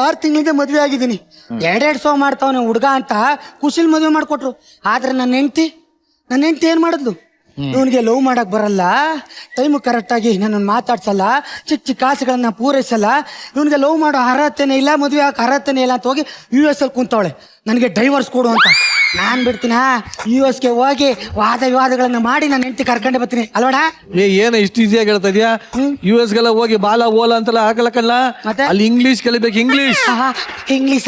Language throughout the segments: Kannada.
ಆರು ತಿಂಗಳಿಂದ ಮದ್ವೆ ಆಗಿದ್ದೀನಿ. 200 ಮಾಡ್ತಾವನೆ ಹುಡುಗ ಅಂತ ಖುಷಿಲ್ ಮದ್ವೆ ಮಾಡ್ಕೊಟ್ರು. ಆದ್ರೆ ನನ್ನ ಹೆಂಡತಿ ಏನ್ ಮಾಡಿದ್ಲು? ಇವನಿಗೆ ಲವ್ ಮಾಡಕ್ ಬರಲ್ಲ, ಟೈಮು ಕರೆಕ್ಟಾಗಿ ನನ್ನನ್ನು ಮಾತಾಡ್ಸಲ್ಲ, ಚಿಕ್ಕ ಕಾಸುಗಳನ್ನ ಪೂರೈಸಲ್ಲ, ಇವನಿಗೆ ಲವ್ ಮಾಡೋ ಅರ್ಹತೆನೇ ಇಲ್ಲ, ಮದುವೆ ಆಗೋ ಅರ್ಹತೆನೇ ಇಲ್ಲ ಅಂತ ಹೋಗಿ US ಅಲ್ಲಿ ಕುಂತವಳೆ. ನನಗೆ ಡೈವರ್ಸ್ ಕೊಡು ಅಂತ. ನಾನು ಬಿಡ್ತೀನ? US ಹೋಗಿ ವಾದ ವಿವಾದಗಳನ್ನ ಮಾಡಿ ನನ್ನ ಹೆಂಡತಿ ಕರ್ಕೊಂಡೆ ಬರ್ತೀನಿ ಅಲ್ವಡ. ಏನು ಇಷ್ಟು ಈಸಿಯಾಗಿ ಹೇಳ್ತಾ ಇದೆಯಾ? US ಗೆಲ್ಲ ಹೋಗಿ ಬಾಲ ಓಲ ಅಂತೆಲ್ಲ ಆಗಲ್ಲ ಕಣ್ಣ. ಅಲ್ಲಿ ಇಂಗ್ಲಿಷ್ ಕಲಿಬೇಕು. ಇಂಗ್ಲಿಷ್ ಇಂಗ್ಲಿಷ್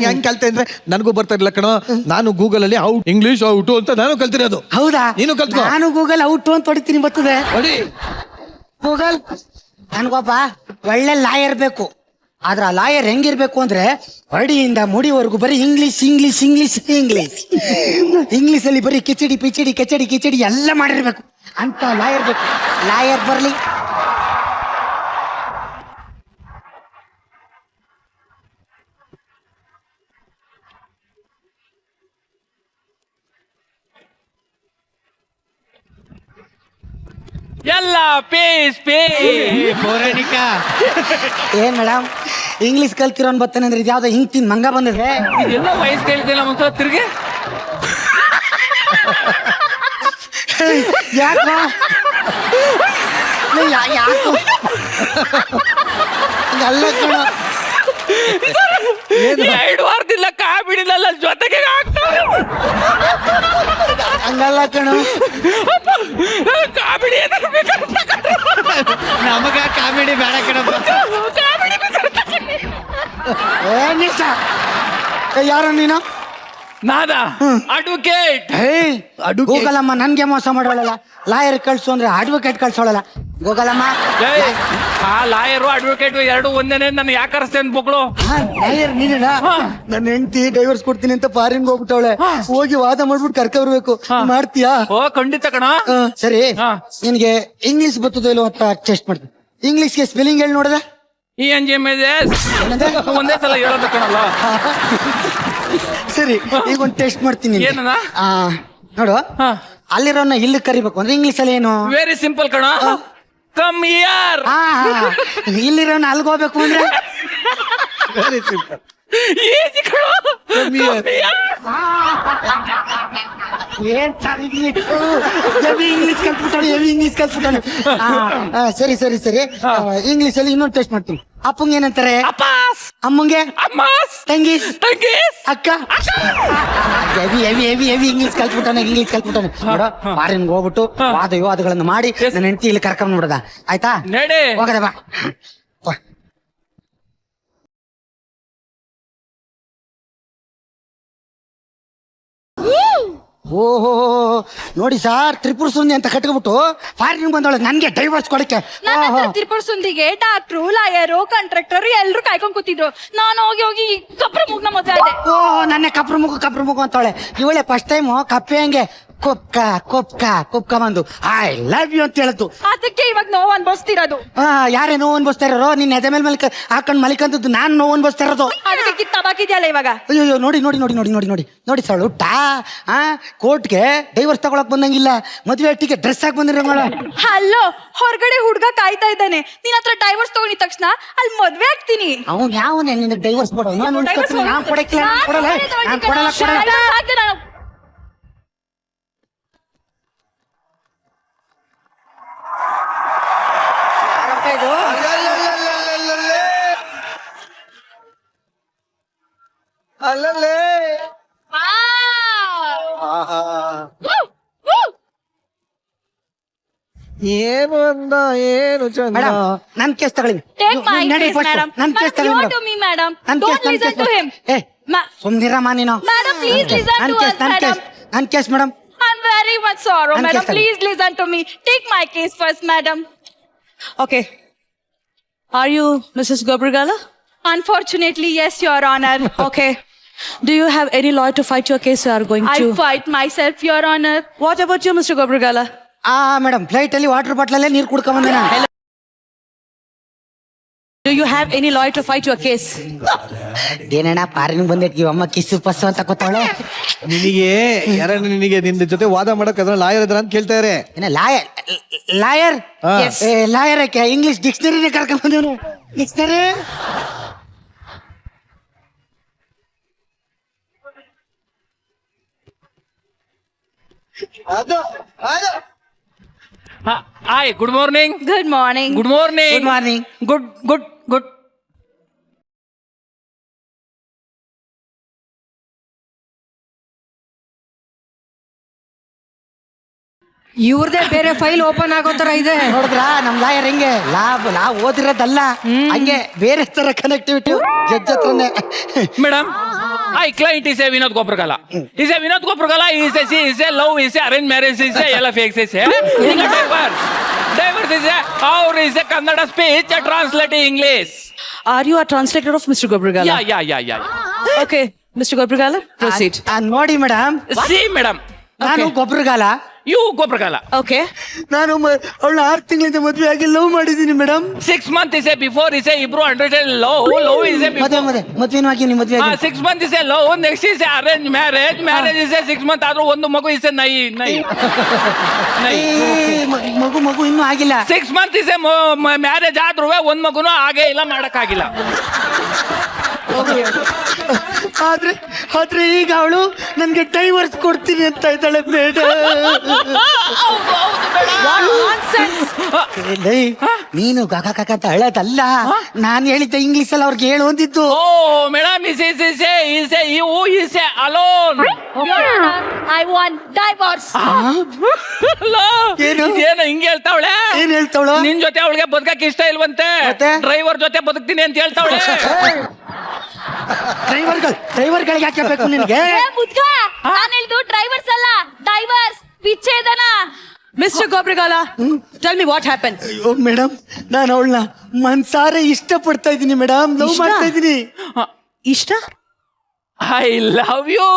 ಹೆಂಗ್ ಕಲ್ತೆ ಅಂದ್ರೆ ನನಗೂ ಬರ್ತಾ ಇರ್ಲಿಲ್ಲ ಕಣೋ. ನಾನು ಗೂಗಲ್ ಅಲ್ಲಿ ಇಂಗ್ಲಿಷ್ ಔಟು ಅಂತ ನಾನು ಕಲ್ತಿರೋದು. ಹೌದಾ? ನೀನು ಕಲ್ತ್ಕೋ. ನಾನು ಗೂಗಲ್ ಔಟು ಅಂತ ಹೊಡಿತೀನಿ ಬರ್ತದೆ. ಗೂಗಲ್ ನನ್ಗೊಬ್ಬ ಒಳ್ಳೆ ಲಾಯರ್ ಬೇಕು. ಆದ್ರೆ ಆ ಲಾಯರ್ ಹೆಂಗಿರ್ಬೇಕು ಅಂದ್ರೆ ಅಡಿಯಿಂದ ಮುಡಿವರೆಗೂ ಬರೀ ಇಂಗ್ಲಿಷ್ ಅಲ್ಲಿ ಬರೀ ಕಿಚಡಿ ಎಲ್ಲ ಮಾಡಿರ್ಬೇಕು ಅಂತ ಲಾಯರ್ ಬೇಕು. ಲಾಯರ್ ಬರ್ಲಿ. ಎಲ್ಲ ಪೇಸ್ ಪೌರಾಣಿಕ. ಏನ್ ಮೇಡಮ್ ಇಂಗ್ಲಿಷ್ ಕಲ್ತಿರೋನ್ ಬರ್ತಾನೆ ಅಂದ್ರೆ ಇದು ಯಾವ್ದೋ ಹಿಂಗ್ ತಿನ್ ಮಂಗ ಬಂದಿದೆ. ಎಲ್ಲ ವಯಸ್ಸು ಕೇಳ್ತಿಲ್ಲ ಒಂದ್ಸಲ ತಿರ್ಗಿ. ಯಾಕೋ ಅಲ್ಲ ಕಣ, 2 ವಾರದಿಂದ ಕಾಬಿಡಿಲ್ಲ ಜೊತೆಗೆ ಹಂಗಲ್ಲ ಕಣ. ಕಾಮಿಡಿ ನಮಗ ಕಾಮಿಡಿ ಬೇಡ ಕಣಪ್ಪ. ಯಾರು ನೀನು? ನಾದ ಅಡ್ವೊಕೇಟ್. ಗೂಗಲಮ್ಮ ನನ್ಗೆ ಮೋಸ ಮಾಡೋಳಲ್ಲ. ಲಾಯರ್ ಕಳ್ಸು ಅಂದ್ರೆ ಅಡ್ವೊಕೇಟ್ ಕಳ್ಸೋಳಲ್ಲ. ಗೂಗಲಮ್ಮ ಆ ಲಾಯರು ಅಡ್ವೊಕೇಟ್ 2 ಒಂದೇನೆ. ನನ್ನ ಯಾಕೆ ಕರೆಸ್ತೇನೆ ಮಕ್ಕಳು? ಲಾಯರ್ ನೀನ? ನನ್ನ ಹೆಂಡತಿ ಡೈವರ್ಸ್ ಕೊಡ್ತೀನಿ ಅಂತ ಫಾರಿನ್ ಹೋಗ್ಬಿಟ್ಟವಳೆ. ಹೋಗಿ ವಾದ ಮಾಡ್ಬಿಟ್ಟು ಕರ್ಕೊಬರ್ಬೇಕು. ಮಾಡ್ತೀಯಾ? ಓ ಖಂಡಿತ ಕಣ. ಸರಿ, ನಿನ್ಗೆ ಇಂಗ್ಲಿಷ್ ಬರ್ತದೋ ಇಲ್ಲೋ ಅಂತ ಟೆಸ್ಟ್ ಮಾಡ್ತೀನಿ. ಇಂಗ್ಲಿಷ್ಗೆ ಸ್ಪೆಲ್ಲಿಂಗ್ ಹೇಳಿ ನೋಡದ? ಒಂದೇ ಸಲ ಹೇಳೋದು ಕಣಲ್ಲ. ಸರಿ, ಈಗ ಒಂದು ಟೆಸ್ಟ್ ಮಾಡ್ತೀನಿ. ಏನದ? ನೋಡು, ಅಲ್ಲಿರೋನ್ನ ಇಲ್ಲಿ ಕರಿಬೇಕು ಅಂದ್ರೆ ಇಂಗ್ಲಿಷ್ ಅಲ್ಲಿ ಏನು? ವೆರಿ ಸಿಂಪಲ್ ಕಣ. Come here. ಇಲ್ಲಿರೋನ್ನ ಅಲ್ಲಿಗೆ ಹೋಗ್ಬೇಕು ಅಂದ್ರೆ ವೆರಿ ಸಿಂಪಲ್. ಈಜಿ ಕಣ. Come here. ಏನ್ ಇಂಗ್ಲಿಷ್ ಕಲ್ತ್ಬಿಟ್ಟಾನೆ. ಸರಿ ಇಂಗ್ಲಿಷ್ ಅಲ್ಲಿ ಇನ್ನೊಂದು ಟೆಸ್ಟ್ ಮಾಡ್ತೀನಿ. ಅಪ್ಪಂಗೆ ಏನಂತಾರೆ? ಅಪಾಸ್. ಅಮ್ಮಂಗೆ ಅಮ್ಮಾಸ್. ತಂಗೀಸ್. ಅಕ್ಕ. ಹೆವಿ ಇಂಗ್ಲಿಷ್ ಕಲ್ತ್ಬಿಟ್ಟಾನೆ. ನೋಡ, ಫಾರಿನ್ಗೆ ಹೋಗ್ಬಿಟ್ಟು ವಾದ ವಿವಾದಗಳನ್ನು ಮಾಡಿ ನನ್ನ ಹೆಂಡತಿ ಇಲ್ಲಿ ಕರ್ಕೊಂಡ್ ನೋಡದ. ಆಯ್ತಾ? ನಡೆ ಹೋಗದೆ ಬಾ. ಓಹೋ, ನೋಡಿ ಸಾರ್, ತ್ರಿಪುರ ಸುಂದಿ ಅಂತ ಕಟ್ಕೊಬಿಟ್ಟು ಫಾರಿನ್ ಬಂದವಳೆ ನನ್ಗೆ ಡೈವರ್ಸ್ ಕೊಡಕ್ಕೆ. ತ್ರಿಪುರ ಸುಂದಿಗೆ ಡಾಕ್ಟ್ರು, ಲಾಯರು, ಕಾಂಟ್ರಾಕ್ಟರ್ ಎಲ್ರು ಕಾಯ್ಕೊಂಡ್ ಕೂತಿದ್ರು. ನಾನು ಹೋಗಿ ಕಪ್ರ ಮುಗ್ನ ಮದ್ವೆ ಆದೆ. ಓಹ್, ನನ್ನ ಕಪ್ರ ಮುಗು ಅಂತವಳೆ. ಇವಳೆ ಫಸ್ಟ್ ಟೈಮ್ ಕಪ್ಪೆ ಹಂಗೆ ಕೊಪ್ಕ ಬಂದು ಐ ಲವ್ ಯು ಅಂತ ಹೇಳತ್ತು. ಅದಕ್ಕೆ ಇವಾಗ ನೋವು ಅನ್ಭವಿಸ್ತಿರೋದು. ಯಾರೇ ನೋವು ಅನ್ಭವಿಸ್ತಾ ಇರೋ? ನಿನ್ನ ಎದೆ ಮೇಲೆ ಹಾಕೊಂಡ್ ಮಲಿಕಂತದ್ದು ನಾನು ನೋವು ಅನ್ಭವಿಸ್ತಾ ಇರೋದು. ಅದಕ್ಕೆ ಕಿತ್ತಾಕಿದ್ಯಲ್ಲ ಇವಾಗ. ಅಯ್ಯೋ, ನೋಡಿ ಸಳು ಕೋರ್ಟ್ಗೆ ಡೈವರ್ಸ್ ತಗೊಳಕ್ ಬಂದಂಗಿಲ್ಲ, ಮದುವೆ ಅಟ್ಟಿಗೆ ಡ್ರೆಸ್ ಹಾಕಿ ಬಂದಿರೋ. ಅಲ್ಲೋ, ಹೊರಗಡೆ ಹುಡ್ಗ ಕಾಯ್ತಾ ಇದ್ದಾನೆ. ನಿನ್ನ ಹತ್ರ ಡೈವರ್ಸ್ ತಗೊಂಡಿದ ತಕ್ಷಣ ಅಲ್ಲಿ ಮದ್ವೆ ಆಗ್ತೀನಿ. ಅವ್ನು ಯಾವನೇ ನಿನ್ನ ಡೈವರ್ಸ್ ಕೊಡೋ? ನಾನು ಕೊಡಲ್ಲ. ಅಲ್ಲಲ್ಲೇ ಏನು ಅಂದ, ಏನು ಚಂದ. ನನ್ ಕೇಸ್ ತಗೊಳ್ಳಿ. ಸುಮ್ನಿರಮ್ಮ ನೀನು. ನನ್ case madam. I'm very much sorry, madam. Please listen to me. Take my case first, madam. Okay. Are you Mrs. Gobrigala? Unfortunately, yes, Your Honor. Okay. Do you have any lawyer to fight your case you are going to? I fight myself, Your Honor. What about you, Mr. Gobrigala? Madam, flight ಅಲ್ಲಿ ವಾಟರ್ ಬಾಟ್ಲಲ್ಲೇ ನೀರು ಕುಡ್ಕೊಂಡ್ ಬಂದೆ ನಾನು. Do you have any lawyer to fight your case? ಏನಣ್ಣ ಪಾರಿನ ಬಂದಿಟ್ಗಿ ಅಮ್ಮ ಕಿಸ್ಸು ಪಸ್ಸು ಅಂತ ಕೂತಾವಳೆ. ನಿನಗೆ ಯಾರನ್ನ ನಿನಗೆ ನಿನ್ನ ಜೊತೆ ವಾದ ಮಾಡಕ್ ಅದ್ರ ಲಾಯರ್ ಇದ್ರ ಅಂತ ಕೇಳ್ತಾರೆ. ಏನ ಲಾಯರ್ ಲಾಯರ್ ಲಾಯರ್ ಇಂಗ್ಲಿಷ್ ಡಿಕ್ಷನರಿನೇ ಕರ್ಕೊಂಡ್ ಬಂದೇನು. Dictionary hi, good morning. Good morning. Good morning. Good morning. Good good good. ಇವ್ರದೇ ಬೇರೆ ಫೈಲ್ ಓಪನ್ ಆಗೋ ತರ ಇದೆ. ನೋಡಿದ್ರಾ ನಮ್ ಲಾಯರ್ ಹೆಂಗೆ ಲಾ ಓದಿರೋದಲ್ಲ, ಹಂಗೆ ಬೇರೆ ತರ ಕನೆಕ್ಟಿವಿಟಿ ಜಡ್ಜ್ ಹತ್ರನೇ. Madam, I client is a Vinod Gobragala. Is a Vinod Gobragala. Is a see is a love is a arrange marriage is a ಎಲ್ಲ fakes is a divorce is a ಅವ್ರ is a Kannada speech translating English. Are you a translator of Mr. Gobragala? Yeah. Okay, Mr. Gobragala, proceed. ನೋಡಿ ಮೇಡಮ್, ಸಿ ಮೇಡಮ್, ನಾನು ಗೊಬ್ಬರಗಾಲ, ಯು ಗೋಪ್ರಗಾಲ. Okay. ನಾನು ಅವಳ 6 ತಿಂಗಳಿಂದ ಮದ್ವೆ ಆಗಿ ಲವ್ ಮಾಡಿದೀನಿ madam. 6 months is a before is a ಇಬ್ರು understand love is a before. ಮದ್ವೆನೂ ಆಗಿನಿ, ಮದ್ವೆ ಆಗಿ 6 months is a love, next is a arrange marriage is a 6 months ಆದ್ರೂ ಒಂದು ಮಗು is a ನೈ ಮಗು ಇನ್ನೂ ಆಗಿಲ್ಲ. 6 months is a ಮ್ಯಾರೇಜ್ ಆದ್ರೂ ಒಂದ್ ಮಗುನು ಆಗೇ ಇಲ್ಲ, ಮಾಡಕ್ಕಾಗಿಲ್ಲ. ಆದ್ರೆ ಈಗ ಅವಳು ನನ್ಗೆ ಡೈವರ್ಸ್ ಕೊಡ್ತೀನಿ ಅಂತ ಇದ್ದಾಳೆ ಮೇಡಮ್. ನೀನು ಗಗ ಅಂತ ಹೇಳೋದಲ್ಲ, ನಾನು ಹೇಳಿದ್ದೆ ಇಂಗ್ಲಿಷ್ ಅಲ್ಲಿ ಅವ್ರಿಗೆ ಹೇಳು ಅಂದಿದ್ದು. ಓ madam, is a alone. I want divorce. ಏನು? ಏನು ಹಿಂಗೆ ಹೇಳ್ತಾವಳೆ? ಏನ್ ಹೇಳ್ತಾವಳು? ನಿನ್ ಜೊತೆ ಅವಳಿಗೆ ಬದುಕಕ್ಕೆ ಇಷ್ಟ ಇಲ್ವಂತೆ, ಮತ್ತೆ? ಡ್ರೈವರ್ ಜೊತೆ ಬದುಕ್ತೀನಿ ಅಂತ ಹೇಳ್ತಾವಳೆ. ಡ್ರೈವರ್ಗಳಿಗೆ ಯಾಕೆ ಬೇಕು ನಿನ್ಗೆ? ನಾನು ಹೇಳಿದ್ದು ಡ್ರೈವರ್ಸ್ ಅಲ್ಲ, ಡೈವರ್ಸ್, ವಿಚ್ಛೇದನ. Mr. Gobragala, tell me what happened. ಅಯ್ಯೋ ಮೇಡಮ್, ನಾನು ಅವಳನ್ನ ಮನ್ಸಾರೆ ಇಷ್ಟ ಪಡ್ತಾ ಇದ್ದೀನಿ ಮೇಡಮ್, ಲವ್ ಇಷ್ಟ? ಮಾಡ್ತಾ ಇದ್ದೀನಿ. Ishta? I love you.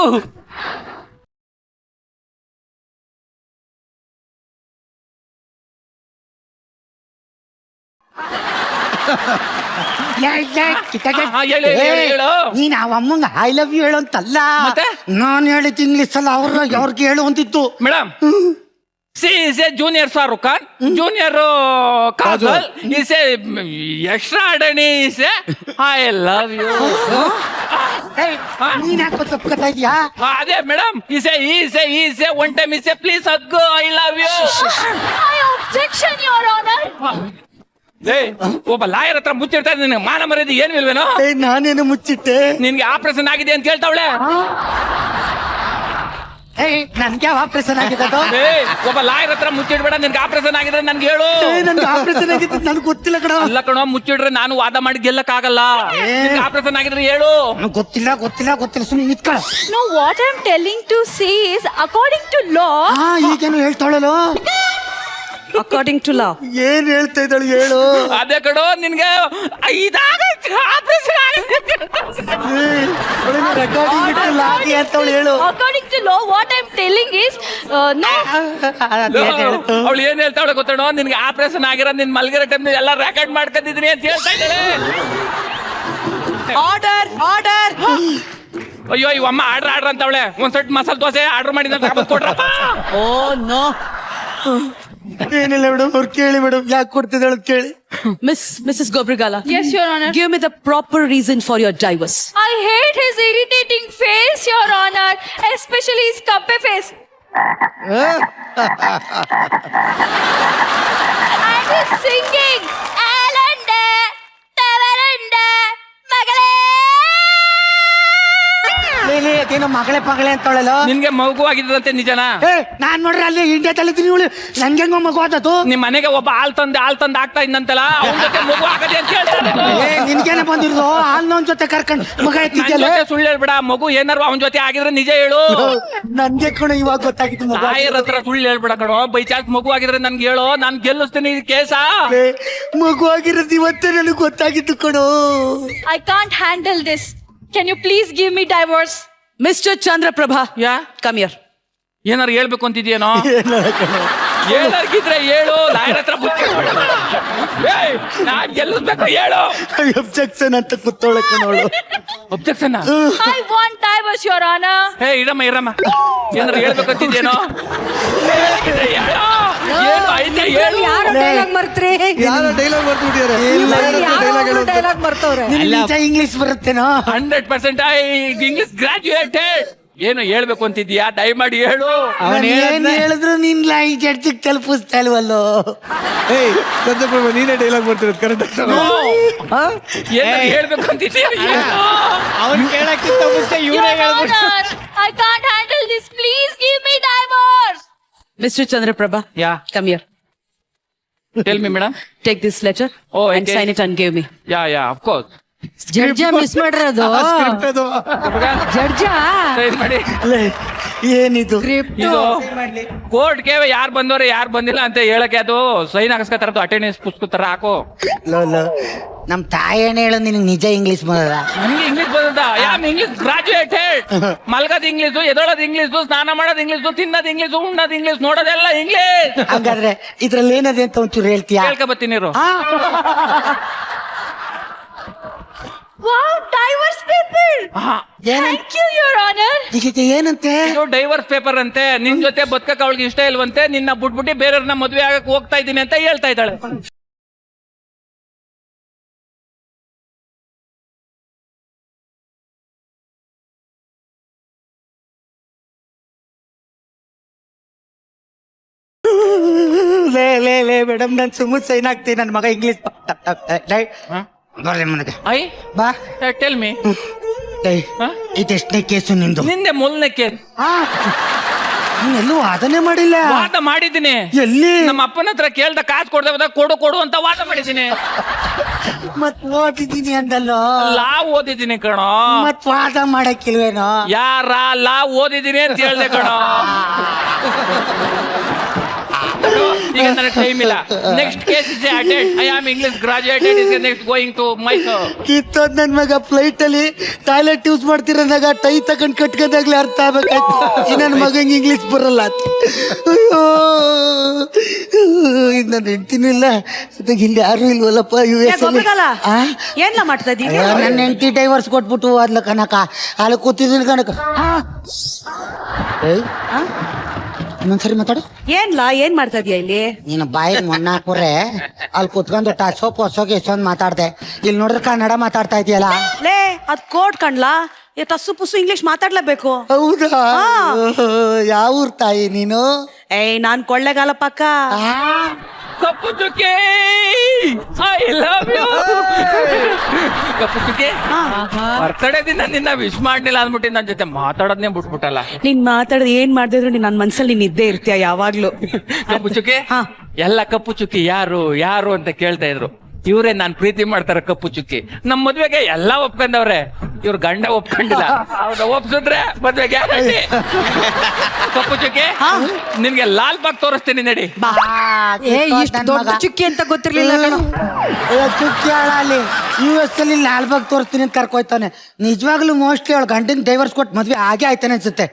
ಹೇಳು. ನೀನ್ ಆ ಅಮ್ಮಂಗ ಐ ಲವ್ ಯು ಹೇಳು ಅಂತಲ್ಲ, ಮತ್ತೆ? ನಾನು ಹೇಳಿದ್ದು ಇಂಗ್ಲಿಷ್ ಅಲ್ಲ, ಅವ್ರಿಗೆ ಹೇಳು ಅಂತಿತ್ತು. Madam, see is a junior Shahrukh Khan, junior Kajal, is a extra ಅಡಣಿ, is a I love you. ನೀನ್ ಯಾಕೆ ತಪ್ಕೊತಾ ಇದೀಯಾ? ಅದೇ madam, is a one time is a please hug, I love you. I objection, your honor. ಒಬ್ಬ ಲಾಯರ್ ಹತ್ರ ಮುಚ್ಚಿಡ್ತಾ ನಿನ್ಗೆ ಮಾನ ಮರ್ಯಾದೆ ಏನು ಇಲ್ವೇನೋ? ನಾನೇನು ಮುಚ್ಚಿಟ್ಟೆ? ನಿನ್ಗೆ ಆಪರೇಷನ್ ಆಗಿದೆ ಅಂತ ಹೇಳ್ತಾವಳೆ. ನನ್ಗೆ ಆಪರೇಷನ್ ಆಗಿದೆ. ಒಬ್ಬ ಲಾಯರ್ ಹತ್ರ ಮುಚ್ಚಿಡ್ಬೇಡ, ನಿನ್ಗೆ ಆಪರೇಷನ್ ಆಗಿದ್ರೆ ನನ್ಗೆ ಹೇಳು. ನನ್ಗೆ ಆಪರೇಷನ್ ಆಗಿದ್ದು ನನ್ಗೆ ಗೊತ್ತಿಲ್ಲ ಕಣ. ಅಲ್ಲ ಕಣೋ, ಮುಚ್ಚಿಡ್ರೆ ನಾನು ವಾದ ಮಾಡಿ ಗೆಲ್ಲಕ್ಕಾಗಲ್ಲ. ಆಪರೇಷನ್ ಆಗಿದ್ರೆ ಹೇಳು. ಗೊತ್ತಿಲ್ಲ ಸುಮ್ಮನೆ ನಿಂತ್ಕೊಳ್ಳ. No, what I'm telling to say is, according to law. ಈಗೇನು ಹೇಳ್ತಾಳಲ್ಲೋ? According to law. ಏನ್ ಹೇಳ್ತಾ ಇದ್ದಾಳು ಹೇಳು. ಅದೇ ಕಣೋ, ನಿನ್ಗೆ ಆಪರೇಷನ್ ಹೇಳು. According to law, what I'm telling is, no. ಅವಳು ಏನ್ ಹೇಳ್ತಾವಳೆ ಗೊತ್ತೇನೋ, ನಿನ್ಗೆ ಆಪರೇಷನ್ ಆಗಿರೋ ನಿನ್ ಮಲ್ಗಿರೋ ಟೈಮ್ ಎಲ್ಲ ರೆಕಾರ್ಡ್ ಮಾಡ್ಕೊಂಡಿದ್ದೀನಿ ಅಂತ ಹೇಳ್ತಾ ಇದ್ದಾಳೆ. Order. ಅಯ್ಯೋ, ಇವ್ ಅಮ್ಮ ಆರ್ಡರ್ ಅಂತವಳೆ. ಒಂದ್ ಸೆಟ್ ಮಸಾಲೆ ದೋಸೆ ಆರ್ಡರ್ ಮಾಡಿದ ಕೊಡ್ರಪ್ಪ. Oh no. ಏನಿಲ್ಲ ಮೇಡಮ್, ಅವ್ರು ಕೇಳಿ ಮೇಡಮ್, ಯಾಕೆ ಕೊಡ್ತಿದ್ದಾಳು ಕೇಳಿ. Mrs. Gobragala. Yes, your honor. Give me the proper reason for your divorce. I hate his irritating face, your honor, especially his kappe face. And his singing, Alande, Tavarande, Magale. ಏನೋ ಮಗಳೇ ಅಂತವಳಲ್ಲ. ನಿನ್ಗೆ ಮಗು ಆಗಿದ್ದಂತೆ ನಿಜನಾ? ನಾನ್ ನೋಡ್ರಿ ಅಲ್ಲಿ ಇಂಡಿಯಾದಲ್ಲಿದ್ದೀನಿ, ಇವಳು ನಂಗೆ ಹೆಂಗ ಮಗು ಆದದ್ದು? ನಿಮ್ ಮನೆಗೆ ಒಬ್ಬ ಹಾಲ್ ತಂದೆ ಆಗ್ತಾ ಇದ್ದಂತಲ್ಲ, ಅವನ ಜೊತೆ ಮಗು ಆಗದೆ ಅಂತ ಹೇಳ್ತಾರೆ. ನಿನ್ಗೇನೆ ಬಂದಿರೋದು? ಹಾಲ್ನವನ್ ಜೊತೆ ಕರ್ಕೊಂಡು ಮಗ ಎತ್ತಿದ್ಯಲ್ಲ. ಸುಳ್ಳು ಹೇಳ್ಬೇಡ. ಮಗು ಏನಾರು ಅವನ ಜೊತೆ ಆಗಿದ್ರೆ ನಿಜ ಹೇಳು. ನನ್ಗೆ ಕಣ ಇವಾಗ ಗೊತ್ತಾಗಿತ್ತು. ಲಾಯರ್ ಹತ್ರ ಸುಳ್ಳು ಹೇಳ್ಬೇಡ ಕಣೋ. ಬೈ ಚಾನ್ಸ್ ಮಗು ಆಗಿದ್ರೆ ನನ್ಗೆ ಹೇಳು, ನಾನ್ ಗೆಲ್ಲಿಸ್ತೀನಿ ಈ ಕೇಸ. ಮಗು ಆಗಿರೋದು ಇವತ್ತೇ ನನಗೆ ಗೊತ್ತಾಗಿತ್ತು ಕಣೋ. I can't handle this. Can you please give me divorce? Mr. Chandraprabha. Yeah, Come here. ಏನಾರು ಹೇಳ್ಬೇಕು ಅಂತಿದ್ಯೇನೋ? ಹೇಳರ್ಗಿದ್ರೆ ಹೇಳು ಲಾಯರ್ ಹತ್ರ ನಾನ್ ಗೆಲ್ಲಿಸ್ಬೇಕು ಹೇಳು. ಅಬ್ಜೆಕ್ಷನ್ ಅಂತ ಕೂತ್ಕೊಳ್ಳಕ್ಕೆ ನೋಡು. Objection I want divorce, Your Honor. ಹೇ ಇರಮ್ಮ ಏನಾರ ಹೇಳ್ಬೇಕಂತಿದ್ದೇನೋ ಏನು ಐತೆ ಹೇಳು. ಯಾರು ಡೈಲಾಗ್ ಮರ್ತ್ರಿ ಯಾರೋ ಡೈಲಾಗ್ ಬರ್ದ್ಬಿಟ್ಟಿದ್ದಾರೆ ಡೈಲಾಗ್ ಮರ್ತವ್ರೆ. ನಿಜ ಇಂಗ್ಲಿಷ್ ಬರುತ್ತೇನೋ? 100% English graduated. ಏನು ಹೇಳ್ಬೇಕು ಅಂತಿದ್ಯಾ ದಯಮಾಡಿ ಹೇಳು. ನಾನ್ ಏನ್ ಹೇಳಿದ್ರು ನಿನ್ ಲೈ ಜಡ್ಜಿಗೆ ತಲುಪಿಸ್ತಾ ಇಲ್ವಲ್ಲೋ. ಏಯ್ ಚಂದ್ರಪ್ರಭು ನೀನೇ ಡೈಲಾಗ್ ಬರ್ತಿರೋದು ಕರೆಕ್ಟ್. ಏನಾರ ಹೇಳ್ಬೇಕು ಅಂತಿದ್ಯಾ ಅವ್ನು ಕೇಳಕ್ಕಿಂತ ಮುಂಚೆ Your ಇವರೇ ಹೇಳ್ಬಿಟ್ಟು Honor, I can't handle this. Please give me divorce. Mr. Chandraprabha, Yeah. come here. Tell me, madam. Take this letter Oh, and okay. sign it and give me. Yeah, of course. Judge miss ಮಾಡಿರೋದು ಜಡ್ಜ Sign ಮಾಡಿ. ಲೇ, ಏನಿದು? ಇದು ಕೋರ್ಟ್ಗೆ ಯಾರು ಬಂದವ್ರೆ ಯಾರು ಬಂದಿಲ್ಲ ಅಂತ ಹೇಳಕ್ಕೆ ಅದು ಸೈನ್ ಹಾಕಿಸ್ಕೊತಾರದು ಅಟೆಂಡೆನ್ಸ್ ಪುಸ್ತಕ ತರ ಹಾಕು. ಲೋ, ನಮ್ ತಾಯಿ ಏನ್ ಹೇಳು ನಿನಗೆ ನಿಜ ಇಂಗ್ಲಿಷ್ ಬರೋದ? ನನಗೆ ಇಂಗ್ಲಿಷ್ ಬಂದದ ಇಂಗ್ಲಿಷ್ ಗ್ರಾಜುಯೇಟೆಡ್. ಮಲ್ಗದ್ ಇಂಗ್ಲಿಷು, ಎದೊಳದ್ ಇಂಗ್ಲಿಷು, ಸ್ನಾನ ಮಾಡೋದ್ ಇಂಗ್ಲಿಷು, ತಿನ್ನೋದ್ ಇಂಗ್ಲಿಷು, ಉಣ್ಣೋದ್ ಇಂಗ್ಲಿಷ್, ನೋಡೋದೆಲ್ಲ ಇಂಗ್ಲಿಷ್. ಹಂಗಾದ್ರೆ ಇದ್ರಲ್ಲಿ ಏನದೆ ಅಂತ ಒಂಚೂರು ಹೇಳ್ತೀಯಾ? ಕೇಳ್ಕ ಬರ್ತೀನಿ ಇರು. Wow, divorce paper. ಏನಂತ? Thank you, Your Honor. ಇದಕ್ಕೆ ಏನಂತೆ? ಇದು ಡೈವರ್ಸ್ ಪೇಪರ್ ಅಂತೆ. ನಿನ್ ಜೊತೆ ಬದುಕಕ್ಕೆ ಅವಳಿಗೆ ಇಷ್ಟ ಇಲ್ವಂತೆ, ನಿನ್ನ ಬಿಟ್ಬಿಟ್ಟು ಬೇರೆಯವ್ರನ್ನ ಮದುವೆ ಆಗಕ್ಕೆ ಹೋಗ್ತಾ ಇದ್ದೀನಿ ಅಂತ ಹೇಳ್ತಾ ಇದ್ದಾಳೆ. ಲೇ ಮೇಡಮ್, ನಾನು ಸುಮ್ಮನೆ ಸೈನ್ ಆಗ್ತೀನಿ. ನನ್ನ ಮಗ ಇಂಗ್ಲಿಷ್ ಬರ್ರಿ ಮನೆಗೆ ಐ ಬಾ. Tell me. ಇದೆಷ್ಟನೇ ಕೇಸು ನಿಂದು? ನಿಂದೆ ಮೊದಲನೇ ಕೇಸ್. ನೀನೆಲ್ಲೂ ವಾದನೆ ಮಾಡಿಲ್ಲ? ವಾದ ಮಾಡಿದ್ದೀನಿ. ಎಲ್ಲಿ? ನಮ್ಮ ಅಪ್ಪನ ಹತ್ರ ಕೇಳ್ದ ಕಾಸು ಕೊಡ್ದೆ ಕೊಡು ಅಂತ ವಾದ ಮಾಡಿದ್ದೀನಿ. ಮತ್ ಓದಿದ್ದೀನಿ ಅಂದಲ್ಲೋ? ಲಾ ಓದಿದ್ದೀನಿ ಕಣೋ. ಮತ್ ವಾದ ಮಾಡಕ್ಕಿಲ್ವೇನೋ? ಯಾರ ಲಾ ಓದಿದ್ದೀನಿ ಅಂತ ಹೇಳ್ದೆ ಕಣೋ. ಈಗ ನನಗೆ ಟೈಮ್ ಇಲ್ಲ. Next case is attend. I am English graduated is next going to Mysuru. ಕಿತ್ತೋದ್ ನನ್ ಮಗ ಫ್ಲೈಟ್ ಅಲ್ಲಿ ಟಾಯ್ಲೆಟ್ ಯೂಸ್ ಮಾಡ್ತಿರೋದಾಗ ಟೈ ತಗೊಂಡ್ ಕಟ್ಕೋದಾಗ್ಲೇ ಅರ್ಥ ಆಗ್ಬೇಕಾಯ್ತು ಈ ನನ್ ಮಗಂಗೆ ಇಂಗ್ಲಿಷ್ ಬರಲ್ಲ ಅಂತ. ಅಯ್ಯೋ, ಈಗ ನಾನು ಹೆಂಡ್ತಿನೂ ಇಲ್ಲ, ಇಲ್ಲಿ ಯಾರು ಇಲ್ವಲ್ಲಪ್ಪ. ಏನ್ಲ ಮಾಡ್ತಾ ಇದ್ದೀನಿ? ನನ್ನ ಹೆಂಡತಿ ಡೈವರ್ಸ್ ಕೊಟ್ಬಿಟ್ಟು ಅದ್ಲ ಕನಕ ಅಲ್ಲಿ ಕೂತಿದ್ದೀನಿ ಕನಕ. ಇನ್ನೊಂದ್ಸರಿ ಮಾತಾಡು. ಏನ್ ಮಾಡ್ತಾ ಇದೀಯ ಇಲ್ಲಿ? ನೀನು ಬಾಯಿಗೆ ಮಣ್ಣು ಹಾಕ್ರೆ ಅಲ್ಲಿ ಕುತ್ಕೊಂಡು ಟಸೋಪ್ ಹೊಸೋಗಿ ಎಷ್ಟೊಂದು ಮಾತಾಡ್ದೆ. ಇಲ್ಲಿ ನೋಡಿದ್ರೆ ಕನ್ನಡ ಮಾತಾಡ್ತಾ ಇದೆಯಲ್ಲ. ಲೇ ಅದ್ ಕೋರ್ಟ್ ಕಣ್ಲಾ, ತಸ್ಸು ಪುಸ್ಸು ಇಂಗ್ಲಿಷ್ ಮಾತಾಡ್ಲೇಬೇಕು. ಹೌದಾ? ಯಾವ ಊರ್ ತಾಯಿ ನೀನು? ನಾನ್ ಕೊಳ್ಳೆಗಾಲ ಪಕ್ಕ. ಕಪ್ಪು ಚುಕ್ಕಿ, ಐ ಲವ್ ಯು. ಕಪ್ಪು ಚುಕ್ಕಿ, ಬರ್ತಡೇ ದಿನ ನಿನ್ನ ವಿಶ್ ಮಾಡ್ಲಿಲ್ಲ ಅಂದ್ಬಿಟ್ಟು ನನ್ನ ಜೊತೆ ಮಾತಾಡೋದನ್ನೇ ಬಿಟ್ಬಿಟ್ಟಲ್ಲ. ನೀನ್ ಮಾತಾಡೋದು ಏನ್ ಮಾಡ್ದಿದ್ರು ನನ್ ಮನ್ಸಲ್ಲಿ ನೀನ್ ಇದ್ದೇ ಇರ್ತೀಯ ಯಾವಾಗ್ಲೂ. ಕಪ್ಪು ಚುಕ್ಕಿ, ಎಲ್ಲ ಕಪ್ಪು ಚುಕ್ಕಿ ಯಾರು ಅಂತ ಕೇಳ್ತಾ ಇದ್ರು. ಇವ್ರೇ ನಾನ್ ಪ್ರೀತಿ ಮಾಡ್ತಾರ ಕಪ್ಪು ಚುಕ್ಕಿ. ನಮ್ ಮದ್ವೆಗೆ ಎಲ್ಲಾ ಒಪ್ಕೊಂಡವ್ರೆ, ಇವ್ರ ಗಂಡ ಒಪ್ಕೊಂಡಿಲ್ಲ. ಒಪ್ಸಿದ್ರೆ ಮದ್ವೆ ಗ್ಯಾರಂಟಿ. ಕಪ್ಪು ಚುಕ್ಕಿ, ನಿನ್ಗೆ ಲಾಲ್ ಬಾಗ್ ತೋರಿಸ್ತೀನಿ ನಡಿ. ಇಷ್ಟು ದೊಡ್ಡ ಚುಕ್ಕಿ ಅಂತ ಗೊತ್ತಿರ್ಲಿಲ್ಲ ಕಣೋ. ಚುಕ್ಕಿ ಅಲ್ಲಿ US ಅಲ್ಲಿ ಲಾಲ್ಬಾಗ್ ತೋರಿಸ್ತೀನಿ ಅಂತ ಕರ್ಕೋಯ್ತಾನೆ. ನಿಜವಾಗ್ಲೂ ಮೋಸ್ಟ್ಲಿ ಅವಳು ಗಂಡನ್ ಡೈವರ್ಸ್ ಕೊಟ್ಟು ಮದ್ವೆ ಆಗೇ ಆಯ್ತಾನೆ ಅನ್ಸುತ್ತೆ.